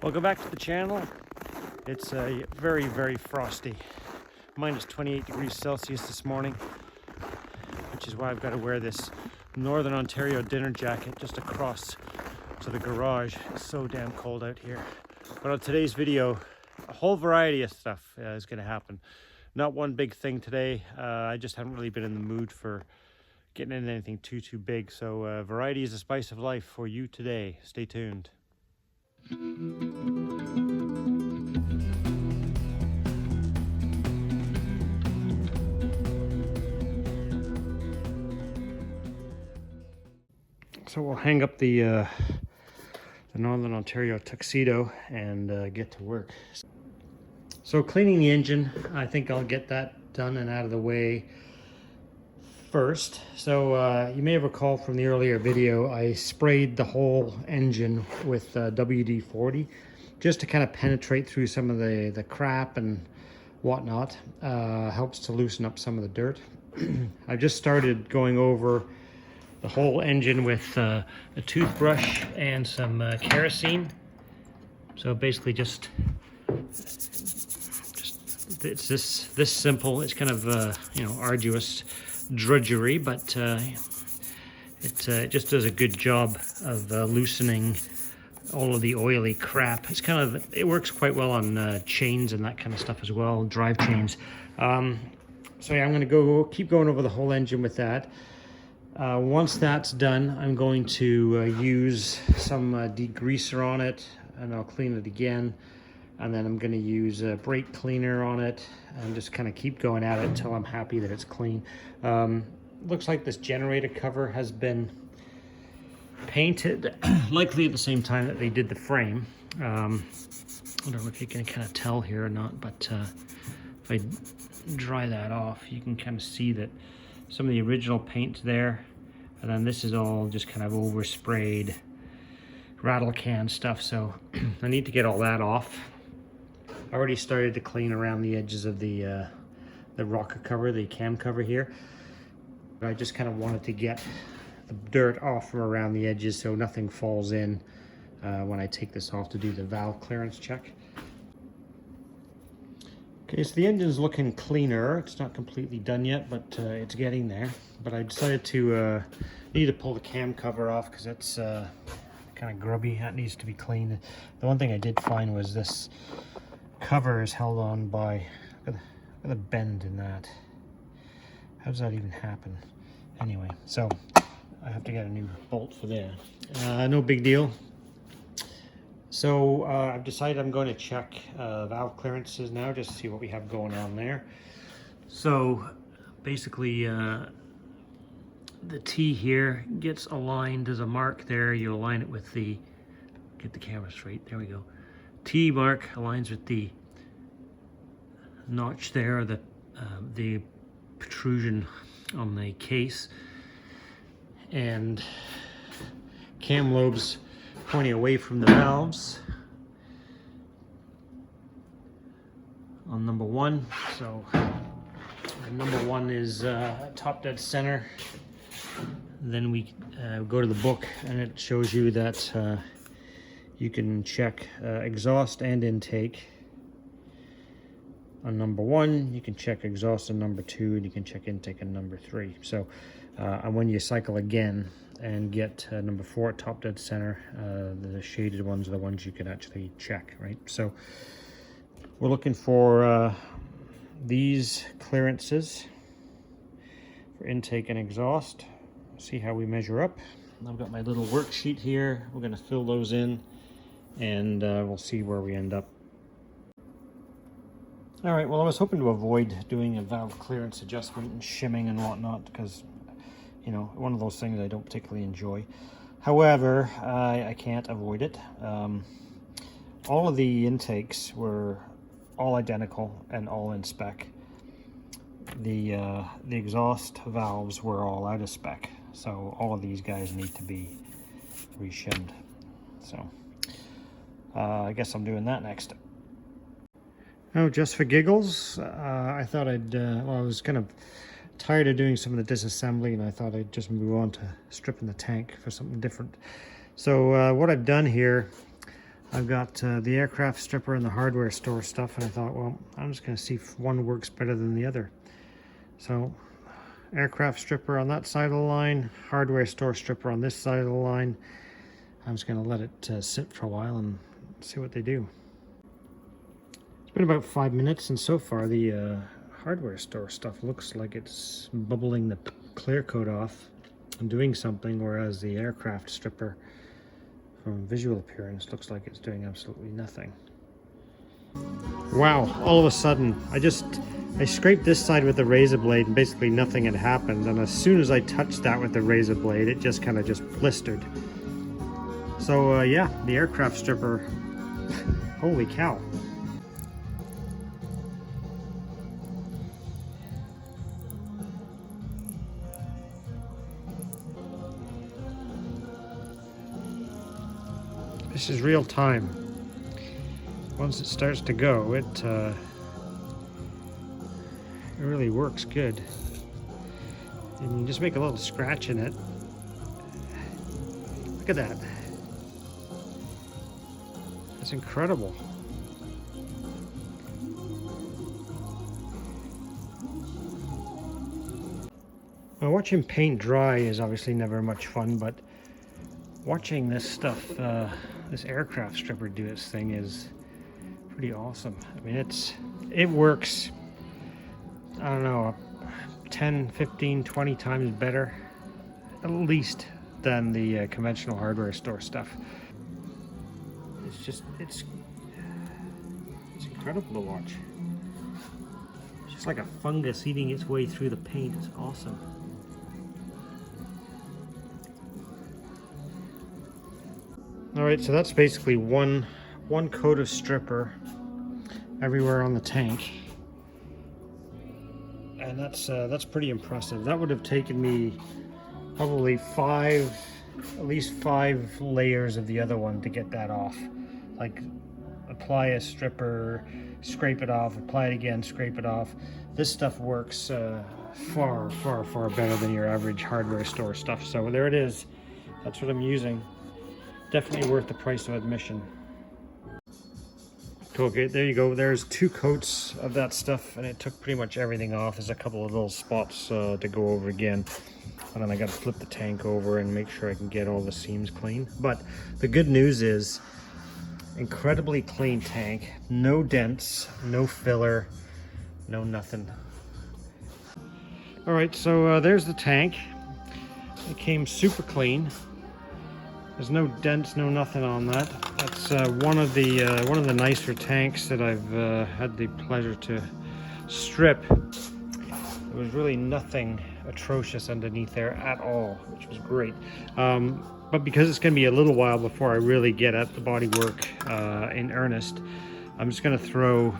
Welcome back to the channel. It's very, very frosty. Minus 28 degrees Celsius this morning, which is why I've got to wear this Northern Ontario dinner jacket just across to the garage. It's so damn cold out here. But on today's video, a whole variety of stuff is going to happen. Not one big thing today. I just haven't really been in the mood for getting into anything too big. So variety is the spice of life for you today. Stay tuned. So we'll hang up the Northern Ontario tuxedo and get to work. So cleaning the engine, I think I'll get that done and out of the way first. So you may have recalled from the earlier video, I sprayed the whole engine with WD-40 just to kind of penetrate through some of the crap and whatnot. Helps to loosen up some of the dirt. I've just started going over the whole engine with a toothbrush and some kerosene. So basically just it's this simple. It's kind of you know, arduous drudgery, but it just does a good job of loosening all of the oily crap. It's kind of, it works quite well on chains and that kind of stuff as well, drive chains. So yeah, I'm gonna keep going over the whole engine with that. Once that's done, I'm going to use some degreaser on it, and I'll clean it again. And then I'm going to use a brake cleaner on it and just kind of keep going at it until I'm happy that it's clean. Looks like this generator cover has been painted, likely at the same time that they did the frame. I don't know if you can kind of tell here or not, but if I dry that off, you can kind of see that some of the original paint's there, and then this is all just kind of oversprayed rattle can stuff. So I need to get all that off. I already started to clean around the edges of the rocker cover, the cam cover here. I just kind of wanted to get the dirt off from around the edges so nothing falls in when I take this off to do the valve clearance check. Okay, so the engine's looking cleaner. It's not completely done yet, but it's getting there. But I decided to need to pull the cam cover off because it's kind of grubby. That needs to be cleaned. The one thing I did find was this cover is held on by, look at the bend in that. How does that even happen? Anyway, so I have to get a new bolt for that. No big deal. So I've decided I'm going to check valve clearances now, just to see what we have going on there. So basically the T here gets aligned. There's a mark there. You align it with the, get the camera straight, there we go. T mark aligns with the notch there, or the protrusion on the case, and cam lobes pointing away from the valves on number one. So number one is top dead center. Then we go to the book and it shows you that you can check exhaust and intake on number one, you can check exhaust on number two, and you can check intake on number three. So and when you cycle again and get number four at top dead center, the shaded ones are the ones you can actually check, right? So we're looking for these clearances for intake and exhaust. See how we measure up. I've got my little worksheet here. We're going to fill those in, and we'll see where we end up. All right, well, I was hoping to avoid doing a valve clearance adjustment and shimming and whatnot because, you know, one of those things I don't particularly enjoy. However, I can't avoid it. All of the intakes were all identical and all in spec. The exhaust valves were all out of spec, so all of these guys need to be reshimmed. So I guess I'm doing that next. Oh, just for giggles, I thought well, I was kind of tired of doing some of the disassembly, and I thought I'd just move on to stripping the tank for something different. So what I've done here, I've got the aircraft stripper and the hardware store stuff, and I thought, well, I'm just going to see if one works better than the other. So, aircraft stripper on that side of the line, hardware store stripper on this side of the line. I'm just going to let it sit for a while and see what they do. It's been about 5 minutes, and so far the hardware store stuff looks like it's bubbling the clear coat off and doing something, whereas the aircraft stripper, from visual appearance, looks like it's doing absolutely nothing. Wow, all of a sudden, I scraped this side with the razor blade and basically nothing had happened, and as soon as I touched that with the razor blade, it just kind of blistered. So yeah, the aircraft stripper, holy cow. This is real time. Once it starts to go, it really works good. And you just make a little scratch in it. Look at that. That's incredible. Well, watching paint dry is obviously never much fun, but watching this stuff, this aircraft stripper do its thing is pretty awesome. I mean, it works, I don't know, 10, 15, 20 times better, at least, than the conventional hardware store stuff. It's incredible to watch. It's just like a fungus eating its way through the paint. It's awesome. All right, so that's basically one coat of stripper everywhere on the tank, and that's pretty impressive. That would have taken me probably at least five layers of the other one to get that off. Like, apply a stripper, scrape it off, apply it again, scrape it off. This stuff works far better than your average hardware store stuff. So there it is. That's what I'm using. Definitely worth the price of admission. Okay, there you go. There's 2 coats of that stuff, and it took pretty much everything off. There's a couple of little spots to go over again. And then I got to flip the tank over and make sure I can get all the seams clean. But the good news is, incredibly clean tank. No dents, no filler, no nothing. All right, so there's the tank. It came super clean. There's no dents, no nothing on that. That's one of the nicer tanks that I've had the pleasure to strip. There was really nothing atrocious underneath there at all, which was great. But because it's going to be a little while before I really get at the bodywork in earnest, I'm just going to throw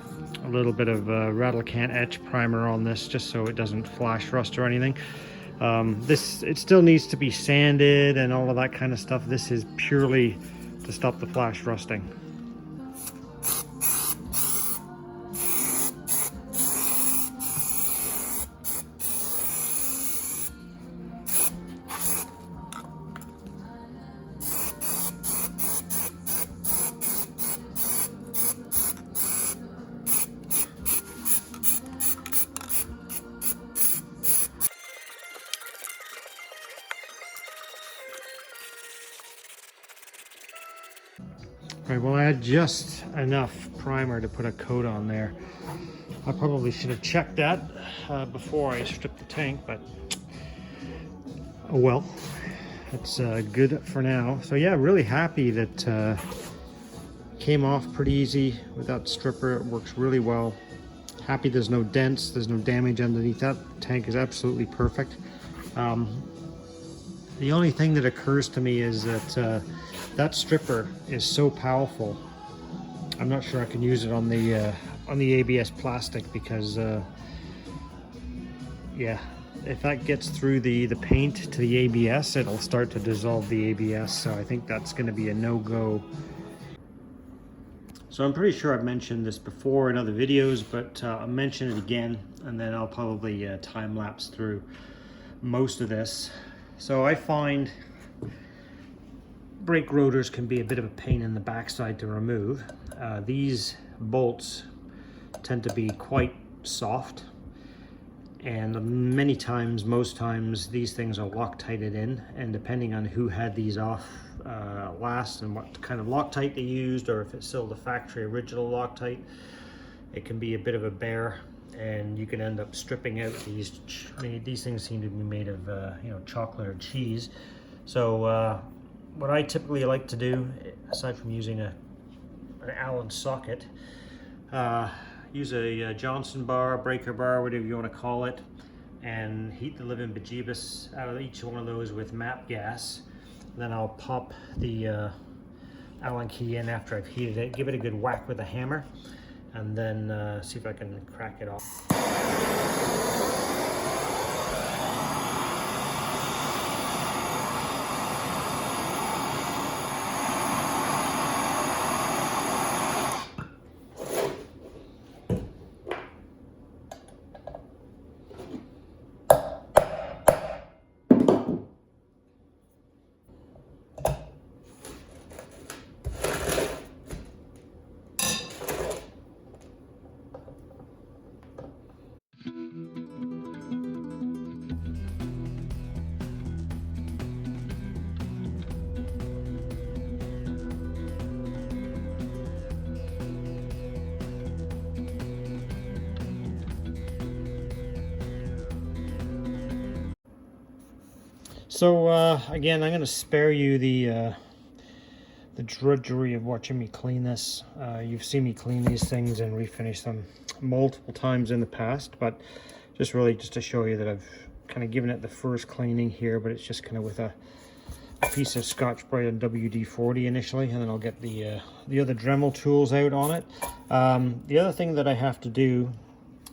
a little bit of rattle can etch primer on this, just so it doesn't flash rust or anything. It still needs to be sanded and all of that kind of stuff. This is purely to stop the flash rusting. Right, well, I had just enough primer to put a coat on there. I probably should have checked that before I stripped the tank, but oh well, it's good for now. So yeah, really happy that came off pretty easy with that stripper. It works really well. Happy there's no dents, there's no damage underneath. That tank is absolutely perfect. The only thing that occurs to me is that that stripper is so powerful. I'm not sure I can use it on the ABS plastic because yeah, if that gets through the paint to the ABS, it'll start to dissolve the ABS. So I think that's going to be a no-go. So I'm pretty sure I've mentioned this before in other videos, but I'll mention it again, and then I'll probably time lapse through most of this. So I find brake rotors can be a bit of a pain in the backside to remove. These bolts tend to be quite soft, and many times, most times, these things are Loctited in, and depending on who had these off last and what kind of Loctite they used, or if it's still the factory original Loctite, it can be a bit of a bear, and you can end up stripping out these. These things seem to be made of you know, chocolate or cheese. So what I typically like to do, aside from using an Allen socket, use a Johnson bar, breaker bar, whatever you want to call it, and heat the living bejeebus out of each one of those with MAP gas. Then I'll pop the Allen key in after I've heated it, give it a good whack with a hammer, and then see if I can crack it off. So again, I'm going to spare you the drudgery of watching me clean this. You've seen me clean these things and refinish them multiple times in the past, but just to show you that I've kind of given it the first cleaning here, but it's just kind of with a piece of Scotch-Brite and WD-40 initially, and then I'll get the other Dremel tools out on it. The other thing that I have to do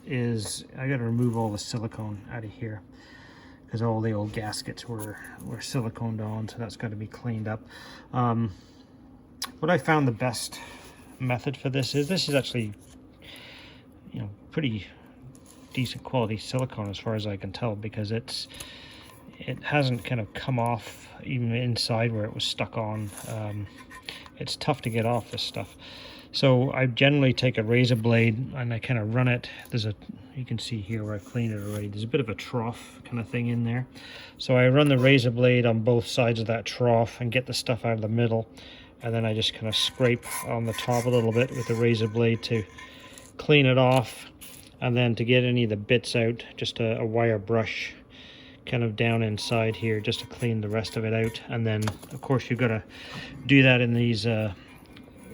is I got to remove all the silicone out of here, because all the old gaskets were siliconed on, so that's got to be cleaned up. What I found the best method for this is actually, you know, pretty decent quality silicone as far as I can tell, because it hasn't kind of come off even inside where it was stuck on. It's tough to get off this stuff. So I generally take a razor blade and I kind of run it. You can see here where I've cleaned it already. There's a bit of a trough kind of thing in there. So I run the razor blade on both sides of that trough and get the stuff out of the middle. And then I just kind of scrape on the top a little bit with the razor blade to clean it off. And then to get any of the bits out, just a wire brush kind of down inside here just to clean the rest of it out. And then of course you've got to do that in these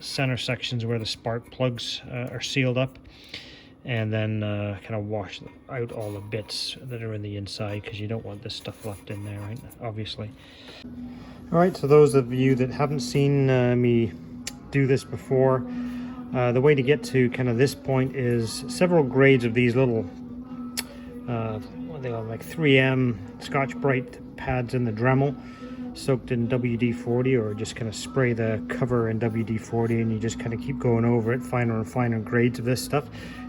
center sections where the spark plugs are sealed up, and then kind of wash out all the bits that are in the inside, because you don't want this stuff left in there, right? Obviously. All right, so those of you that haven't seen me do this before, the way to get to kind of this point is several grades of these little what they are, like 3M Scotch-Brite pads in the Dremel, soaked in WD-40, or just kind of spray the cover in WD-40 and you just kind of keep going over it, finer and finer grades of this stuff.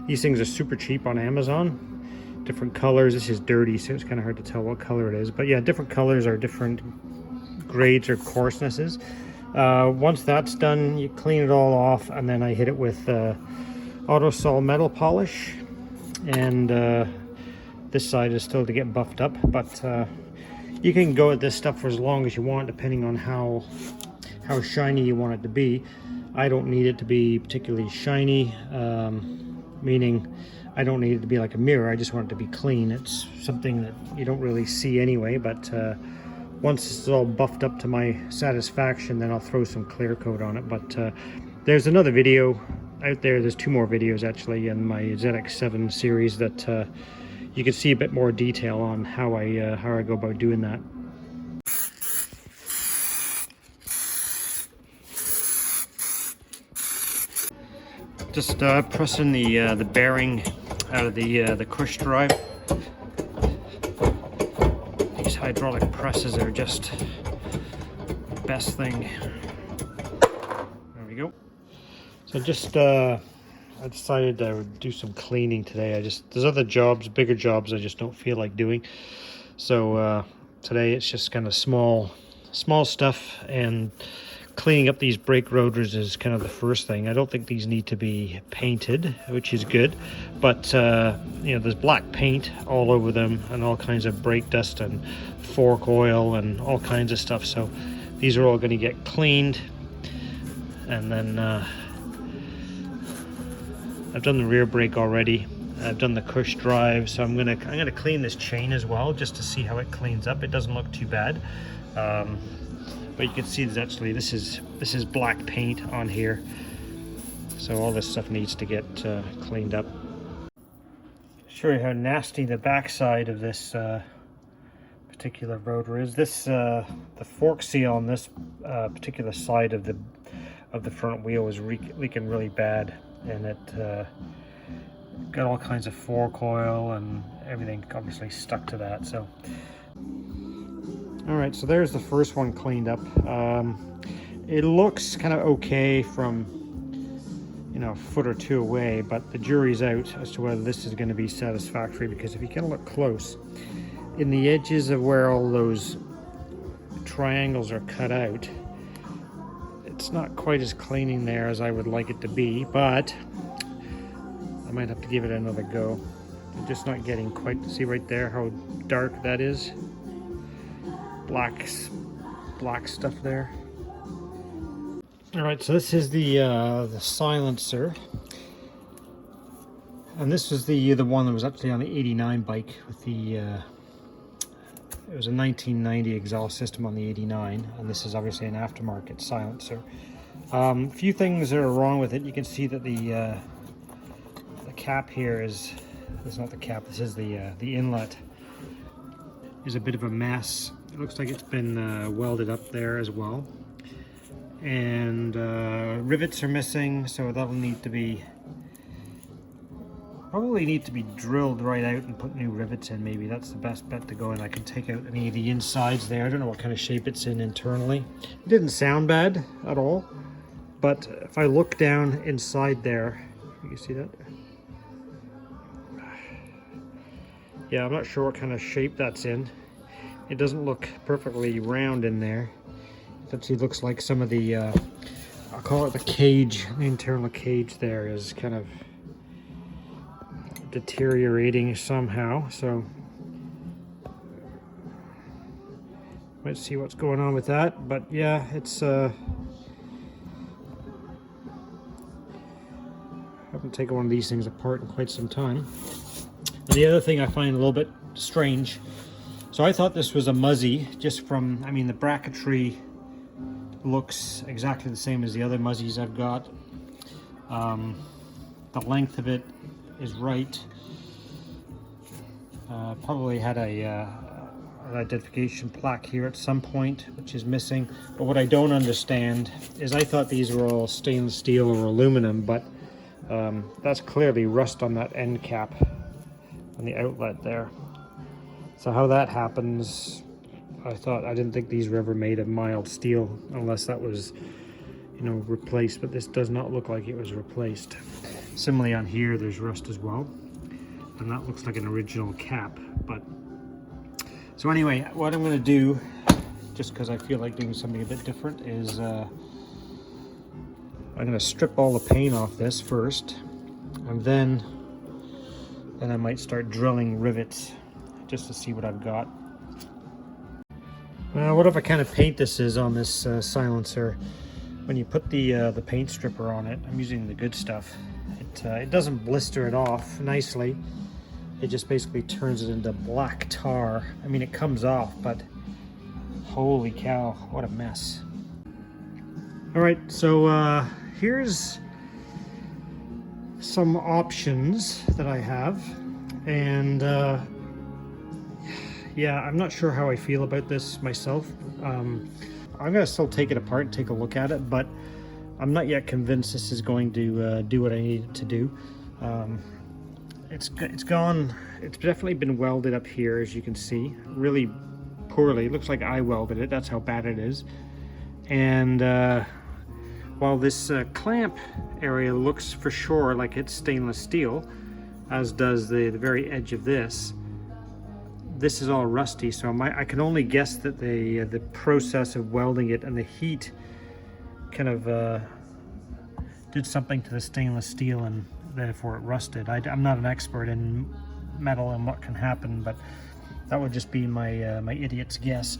These things are super cheap on Amazon, different colors. This is dirty, so it's kind of hard to tell what color it is, but yeah, different colors are different grades or coarsenesses. Once that's done, you clean it all off, and then I hit it with Autosol metal polish, and this side is still to get buffed up, but you can go at this stuff for as long as you want, depending on how shiny you want it to be. I don't need it to be particularly shiny, meaning I don't need it to be like a mirror. I just want it to be clean. It's something that you don't really see anyway, but once it's all buffed up to my satisfaction, then I'll throw some clear coat on it. But there's another video out there. There's two more videos actually in my ZX7 series that you can see a bit more detail on how I go about doing that. Just pressing the bearing out of the cush drive. These hydraulic presses are just the best thing. There we go. So just I decided I would do some cleaning today. There's other jobs, bigger jobs I just don't feel like doing. So today it's just kind of small small stuff, and cleaning up these brake rotors is kind of the first thing. I don't think these need to be painted, which is good, but you know, there's black paint all over them and all kinds of brake dust and fork oil and all kinds of stuff. So these are all going to get cleaned, and then I've done the rear brake already. I've done the cush drive, so I'm gonna clean this chain as well, just to see how it cleans up. It doesn't look too bad. But you can see that actually this is black paint on here, so all this stuff needs to get cleaned up. Show you how nasty the backside of this particular rotor is. This the fork seal on this particular side of the front wheel is leaking really bad, and it got all kinds of fork oil and everything obviously stuck to that. So all right, so there's the first one cleaned up. It looks kind of okay from, you know, a foot or two away, but the jury's out as to whether this is going to be satisfactory, because if you kind of look close, in the edges of where all those triangles are cut out, it's not quite as clean in there as I would like it to be, but I might have to give it another go. I'm just not getting quite, see right there how dark that is? Black stuff there. All right, so this is the silencer, and this is the one that was actually on the 89 bike with the it was a 1990 exhaust system on the 89, and this is obviously an aftermarket silencer. A few things that are wrong with it. You can see that the cap here is not the cap. This is the inlet is a bit of a mess. It looks like it's been welded up there as well, and rivets are missing, so that'll probably need to be drilled right out and put new rivets in. Maybe that's the best bet to go, and I can take out any of the insides there. I don't know what kind of shape it's in internally. It didn't sound bad at all, but if I look down inside there, you can see that. Yeah, I'm not sure what kind of shape that's in. It doesn't look perfectly round in there. It actually looks like some of the, I'll call it the cage, the internal cage there is kind of deteriorating somehow. So let's see what's going on with that. But yeah, it's I haven't taken one of these things apart in quite some time. And the other thing I find a little bit strange, so I thought this was a Muzzy, just from, I mean, the bracketry looks exactly the same as the other Muzzies I've got. The length of it is right. Probably had an identification plaque here at some point, which is missing. But what I don't understand is I thought these were all stainless steel or aluminum, but that's clearly rust on that end cap on the outlet there. So how that happens, I didn't think these were ever made of mild steel, unless that was, you know, replaced, but this does not look like it was replaced. Similarly on here, there's rust as well, and that looks like an original cap. But so anyway, what I'm going to do, just because I feel like doing something a bit different, is I'm going to strip all the paint off this first, and then I might start drilling rivets just to see what I've got. Whatever kind of paint this is on this silencer, when you put the paint stripper on it, I'm using the good stuff, it doesn't blister it off nicely. It just basically turns it into black tar. I mean, it comes off, but holy cow, what a mess. All right, so here's some options that I have, and yeah, I'm not sure how I feel about this myself. I'm gonna still take it apart and take a look at it, but I'm not yet convinced this is going to do what I need it to do. It's definitely been welded up here, as you can see, really poorly. It looks like I welded it, that's how bad it is. And while this clamp area looks for sure like it's stainless steel, as does the very edge of this, this is all rusty, so I can only guess that the process of welding it and the heat kind of did something to the stainless steel and therefore it rusted. I'm not an expert in metal and what can happen, but that would just be my my idiot's guess.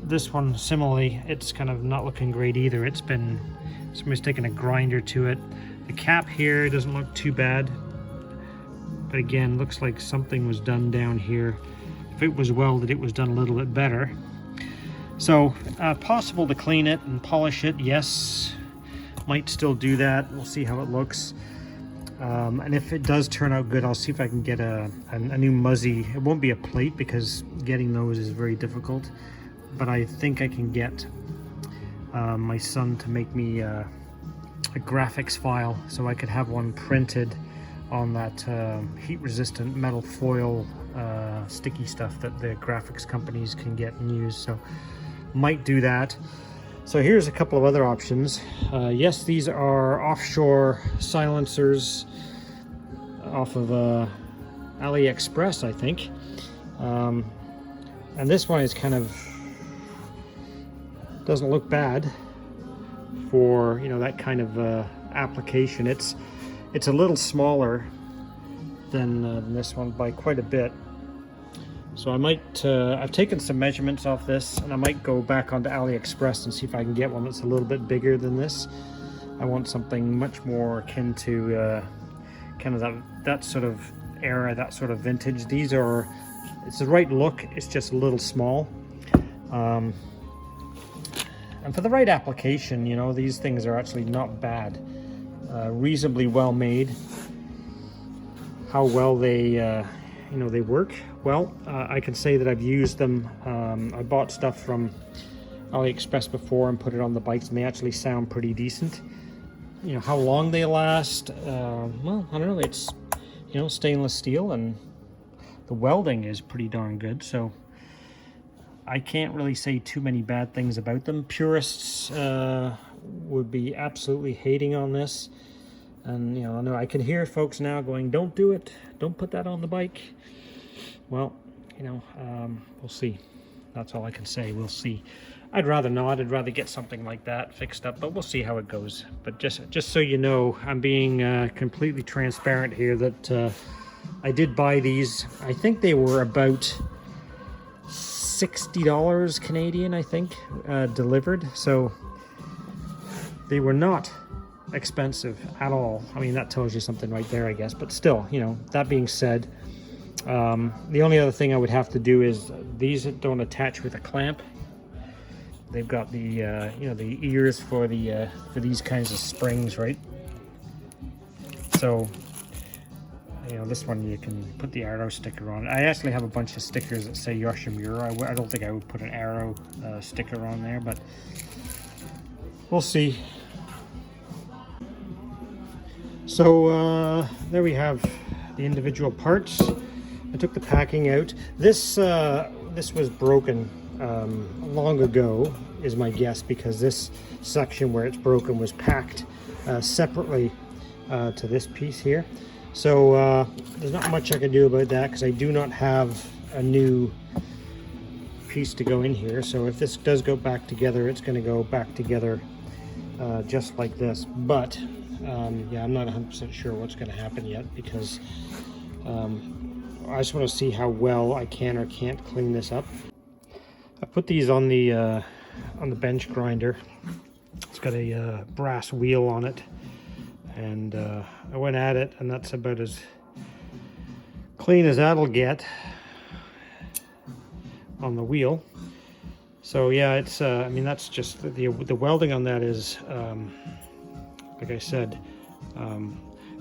This one similarly, it's kind of not looking great either. It's been, somebody's taken a grinder to it. The cap here doesn't look too bad, but again, looks like something was done down here. If it was welded, it was done a little bit better. So possible to clean it and polish it, yes. Might still do that. We'll see how it looks. And if it does turn out good, I'll see if I can get a new Muzzy. It won't be a plate because getting those is very difficult, but I think I can get my son to make me a graphics file so I could have one printed on that heat-resistant metal foil sticky stuff that the graphics companies can get and use. So might do that. So here's a couple of other options. Yes, these are offshore silencers off of AliExpress, I think. And this one is kind of, doesn't look bad for, you know, that kind of application. It's a little smaller than this one by quite a bit. So I might, I've taken some measurements off this, and I might go back onto AliExpress and see if I can get one that's a little bit bigger than this. I want something much more akin to kind of that sort of era, that sort of vintage. These are, it's the right look, it's just a little small. And for the right application, you know, these things are actually not bad. Reasonably well made. How well they you know, they work well. I can say that I've used them. I bought stuff from AliExpress before and put it on the bikes, and they actually sound pretty decent. You know, how long they last, well, I don't know. It's, you know, stainless steel, and the welding is pretty darn good, so I can't really say too many bad things about them. Purists would be absolutely hating on this. And, you know, I know I can hear folks now going, don't do it, don't put that on the bike. Well, you know, we'll see. That's all I can say. We'll see. I'd rather not. I'd rather get something like that fixed up, but we'll see how it goes. But just so you know, I'm being completely transparent here that I did buy these. I think they were about $60 Canadian, I think, delivered. So they were not expensive at all. I mean, that tells you something right there, I guess. But still, you know, that being said, the only other thing I would have to do is these don't attach with a clamp. They've got the you know, the ears for the for these kinds of springs, right? So, you know, this one you can put the arrow sticker on. I actually have a bunch of stickers that say Yoshimura. I don't think I would put an arrow sticker on there, but we'll see. So there we have the individual parts. I took the packing out. This was broken long ago, is my guess, because this section where it's broken was packed separately to this piece here. So there's not much I can do about that because I do not have a new piece to go in here. So if this does go back together, it's going to go back together just like this. But yeah, I'm not 100% sure what's going to happen yet because I just want to see how well I can or can't clean this up. I put these on the bench grinder. It's got a brass wheel on it, and I went at it, and that's about as clean as that'll get on the wheel. So yeah, it's I mean, that's just the welding on that is like I said,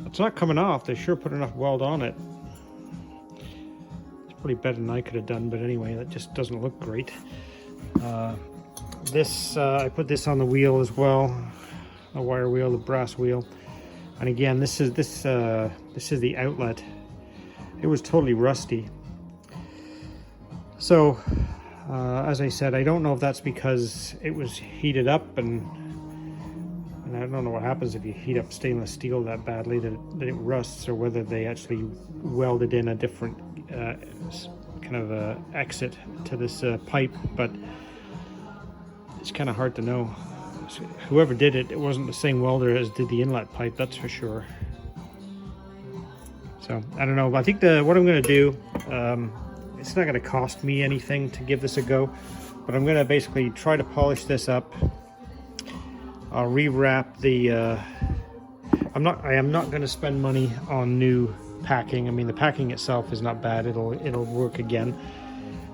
it's not coming off. They sure put enough weld on it. It's pretty better than I could have done, but anyway, that just doesn't look great. This I put this on the wheel as well, a wire wheel, the brass wheel, and again, this is the outlet. It was totally rusty. So as I said, I don't know if that's because it was heated up, and I don't know what happens if you heat up stainless steel that badly that it rusts, or whether they actually welded in a different kind of a exit to this pipe, but it's kind of hard to know. So whoever did it, it wasn't the same welder as did the inlet pipe, that's for sure. So I don't know. I think what I'm going to do, it's not going to cost me anything to give this a go, but I'm going to basically try to polish this up. I'll rewrap the. I am not going to spend money on new packing. I mean, the packing itself is not bad. It'll work again.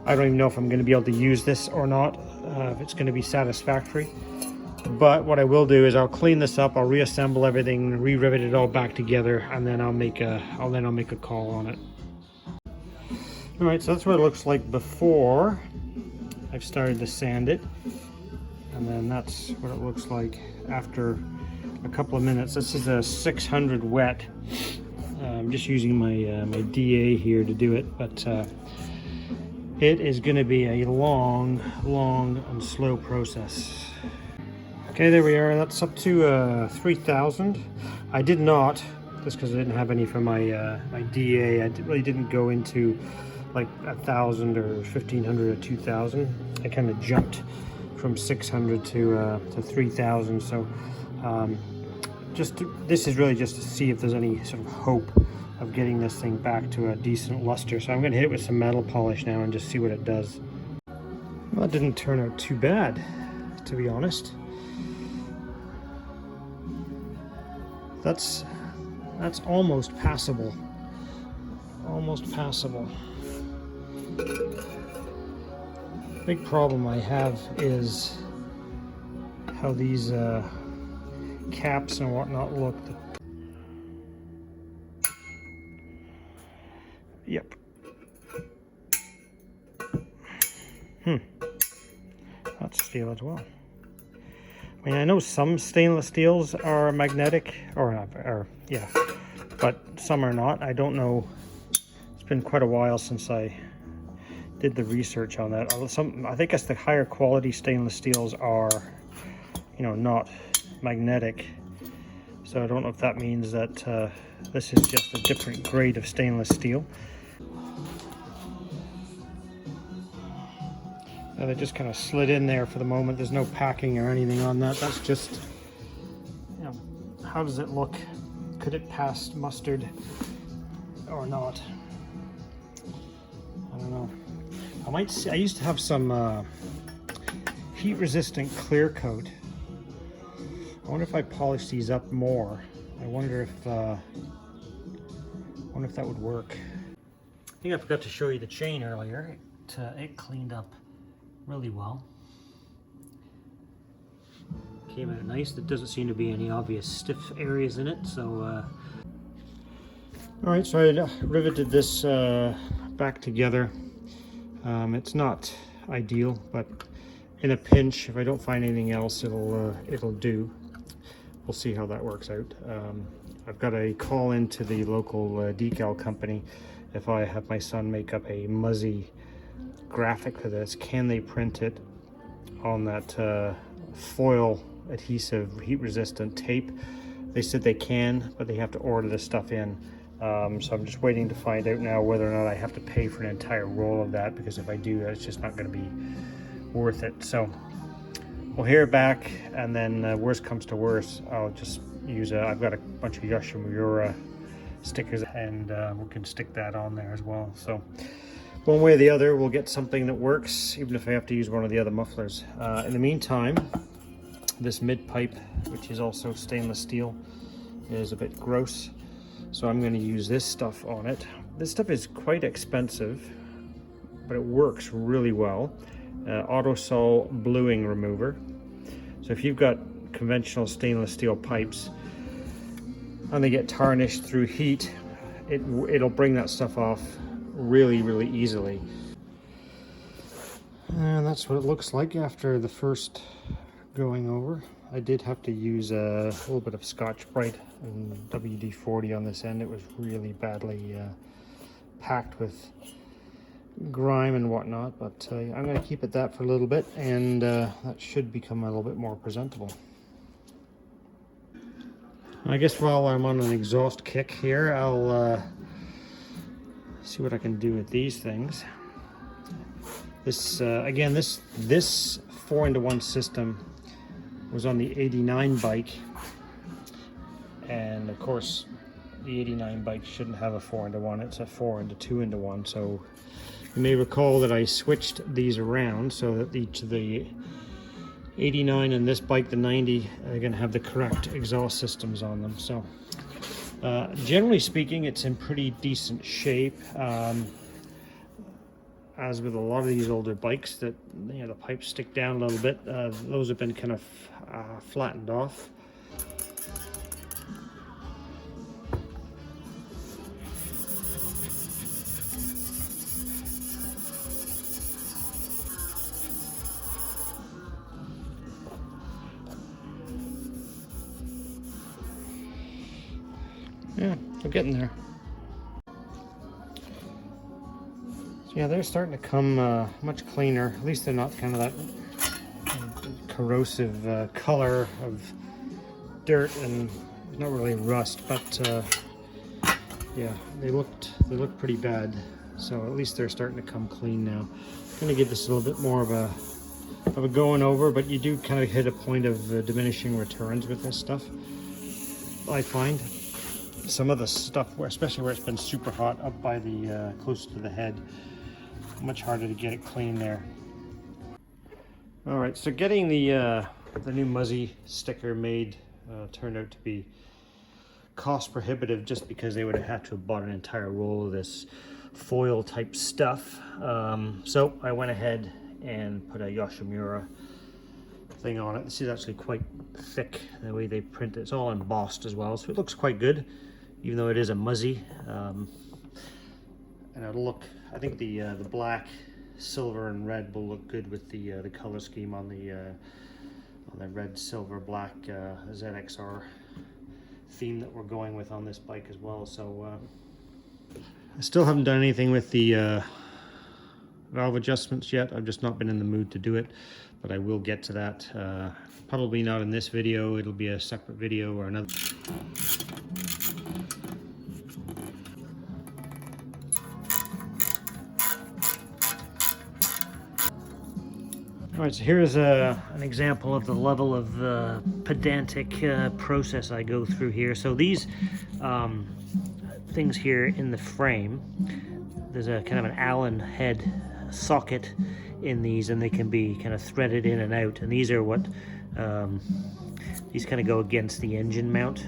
I don't even know if I'm going to be able to use this or not. If it's going to be satisfactory. But what I will do is I'll clean this up, I'll reassemble everything, re-rivet it all back together, and then I'll make a call on it. All right, so that's what it looks like before I've started to sand it, and then that's what it looks like after a couple of minutes. This is a 600 wet. I'm just using my my DA here to do it, but it is going to be a long and slow process. Okay, there we are. That's up to 3,000. I did not, just because I didn't have any for my my DA. I really didn't go into like 1,000 or 1,500 or 2,000. I kind of jumped from 600 to 3,000. So this is really just to see if there's any sort of hope of getting this thing back to a decent luster. So I'm going to hit it with some metal polish now and just see what it does. Well, that didn't turn out too bad, to be honest. That's almost passable. Almost passable. Big problem I have is how these caps and whatnot look. Yep. That's steel as well. I mean, I know some stainless steels are magnetic, yeah, but some are not. I don't know. It's been quite a while since I did the research on that. I think the higher quality stainless steels are, not magnetic. So I don't know if that means that this is just a different grade of stainless steel. They just kind of slid in there for the moment. There's no packing or anything on that. That's just, how does it look? Could it pass mustard or not? I don't know. I used to have some heat-resistant clear coat. I wonder if I polish these up more. I wonder if that would work. I think I forgot to show you the chain earlier. It cleaned up really well. Came out nice. There doesn't seem to be any obvious stiff areas in it. So, all right. So I riveted this back together. It's not ideal, but in a pinch, if I don't find anything else, it'll do. We'll see how that works out. I've got a call into the local decal company. If I have my son make up a Muzzy graphic for this, can they print it on that foil adhesive heat resistant tape? They said they can, but they have to order the stuff in. So I'm just waiting to find out now whether or not I have to pay for an entire roll of that, because if I do, it's just not going to be worth it. So we'll hear back, and then worst comes to worst, I'll just use I've got a bunch of Yoshimura stickers, and we can stick that on there as well. So one way or the other, we'll get something that works, even if I have to use one of the other mufflers. In the meantime, this mid pipe, which is also stainless steel, is a bit gross. So I'm going to use this stuff on it. This stuff is quite expensive, but it works really well. Autosol bluing remover. So if you've got conventional stainless steel pipes and they get tarnished through heat, it'll bring that stuff off really easily. And that's what it looks like after the first going over. I did have to use a little bit of Scotch-Brite and WD-40 on this end. It was really badly packed with grime and whatnot, but I'm going to keep it that for a little bit, and that should become a little bit more presentable. I guess while I'm on an exhaust kick here, I'll see what I can do with these things. This again, this 4-into-1 system was on the 89 bike, and of course the 89 bike shouldn't have a 4-into-1. It's a 4-into-2-into-1. So you may recall that I switched these around so that each of the 89 and this bike, the 90, are going to have the correct exhaust systems on them. So generally speaking, it's in pretty decent shape. As with a lot of these older bikes, that the pipes stick down a little bit. Those have been kind of flattened off. Yeah, we're getting there. Yeah, they're starting to come much cleaner. At least they're not kind of that corrosive color of dirt, and not really rust. But yeah, they looked pretty bad. So at least they're starting to come clean now. I'm gonna give this a little bit more of a going over, but you do kind of hit a point of diminishing returns with this stuff. I find some of the stuff, especially where it's been super hot up by the close to the head, much harder to get it clean there. All right, so getting the new Muzzy sticker made turned out to be cost prohibitive, just because they would have had to have bought an entire roll of this foil type stuff. So I went ahead and put a Yoshimura thing on it. This is actually quite thick, the way they print it. It's all embossed as well, so it looks quite good, even though it is a Muzzy. And it'll look, I think the black, silver, and red will look good with the color scheme on the red, silver, black ZXR theme that we're going with on this bike as well. So I still haven't done anything with the valve adjustments yet. I've just not been in the mood to do it, but I will get to that. Probably not in this video. It'll be a separate video or another. All right, so here's an example of the level of pedantic process I go through here. So these things here in the frame, there's a kind of an Allen head socket in these, and they can be kind of threaded in and out. And these are what, these kind of go against the engine mount.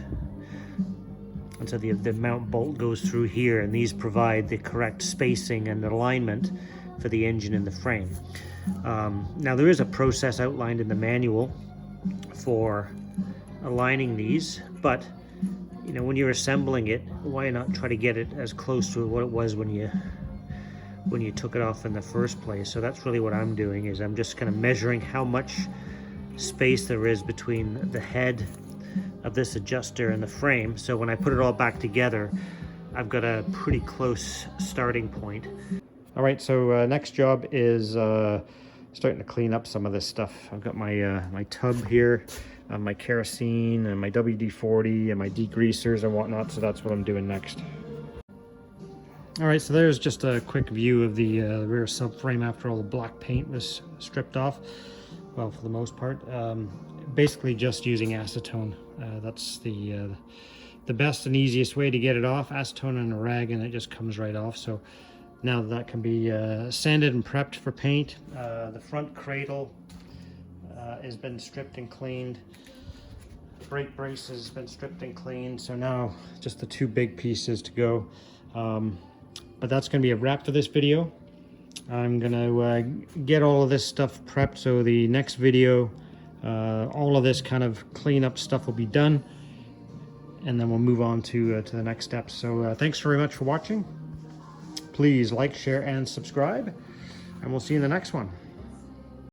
And so the mount bolt goes through here, and these provide the correct spacing and alignment for the engine and the frame. Now there is a process outlined in the manual for aligning these, but when you're assembling it, why not try to get it as close to what it was when you took it off in the first place? So that's really what I'm doing, is I'm just kind of measuring how much space there is between the head of this adjuster and the frame, so when I put it all back together, I've got a pretty close starting point. All right, so next job is starting to clean up some of this stuff. I've got my my tub here, my kerosene, and my WD-40, and my degreasers and whatnot, so that's what I'm doing next. All right, so there's just a quick view of the rear subframe after all the black paint was stripped off. Well, for the most part. Basically just using acetone. That's the best and easiest way to get it off. Acetone and a rag, and it just comes right off. So now that can be sanded and prepped for paint. The front cradle has been stripped and cleaned. Brake brace has been stripped and cleaned. So now just the two big pieces to go. But that's going to be a wrap for this video. I'm going to get all of this stuff prepped, so the next video, all of this kind of cleanup stuff will be done, and then we'll move on to the next steps. So thanks very much for watching. Please like, share, and subscribe, and we'll see you in the next one.